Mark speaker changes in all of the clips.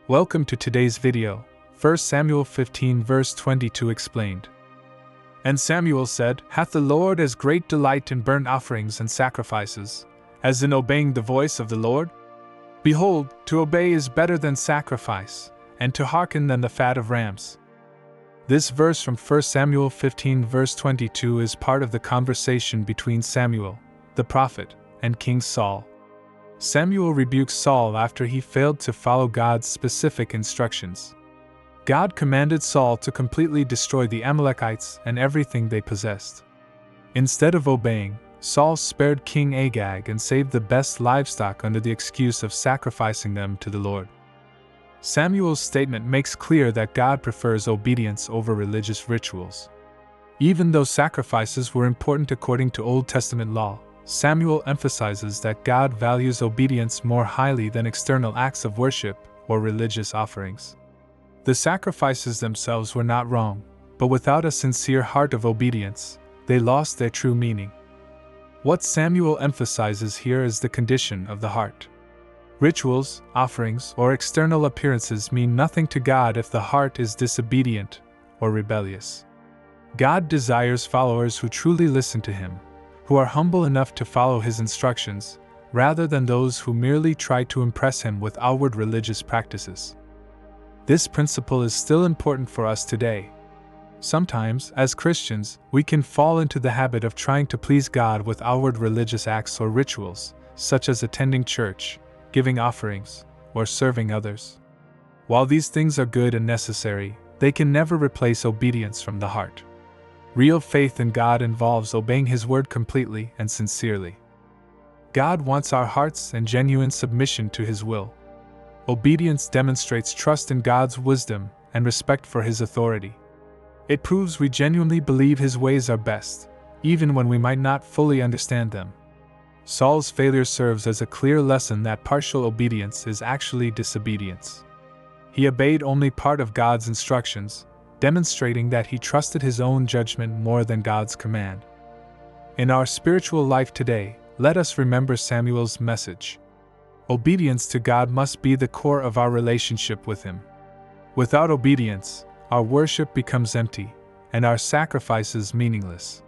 Speaker 1: Welcome to today's video, 1 Samuel 15 verse 22 explained. And Samuel said, Hath the Lord as great delight in burnt offerings and sacrifices, as in obeying the voice of the Lord? Behold, to obey is better than sacrifice, and to hearken than the fat of rams. This verse from 1 Samuel 15 verse 22 is part of the conversation between Samuel, the prophet, and King Saul. Samuel rebukes Saul after he failed to follow God's specific instructions. God commanded Saul to completely destroy the Amalekites and everything they possessed. Instead of obeying, Saul spared King Agag and saved the best livestock under the excuse of sacrificing them to the Lord. Samuel's statement makes clear that God prefers obedience over religious rituals. Even though sacrifices were important according to Old Testament law, Samuel emphasizes that God values obedience more highly than external acts of worship or religious offerings. The sacrifices themselves were not wrong, but without a sincere heart of obedience, they lost their true meaning. What Samuel emphasizes here is the condition of the heart. Rituals, offerings, or external appearances mean nothing to God if the heart is disobedient or rebellious. God desires followers who truly listen to Him, who are humble enough to follow His instructions, rather than those who merely try to impress Him with outward religious practices. This principle is still important for us today. Sometimes, as Christians, we can fall into the habit of trying to please God with outward religious acts or rituals, such as attending church, giving offerings, or serving others. While these things are good and necessary, they can never replace obedience from the heart. Real faith in God involves obeying His word completely and sincerely. God wants our hearts and genuine submission to His will. Obedience demonstrates trust in God's wisdom and respect for His authority. It proves we genuinely believe His ways are best, even when we might not fully understand them. Saul's failure serves as a clear lesson that partial obedience is actually disobedience. He obeyed only part of God's instructions, demonstrating that he trusted his own judgment more than God's command. In our spiritual life today, let us remember Samuel's message. Obedience to God must be the core of our relationship with Him. Without obedience, our worship becomes empty, and our sacrifices meaningless.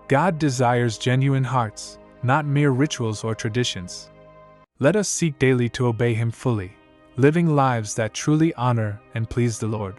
Speaker 1: God desires genuine hearts, not mere rituals or traditions. Let us seek daily to obey Him fully, living lives that truly honor and please the Lord.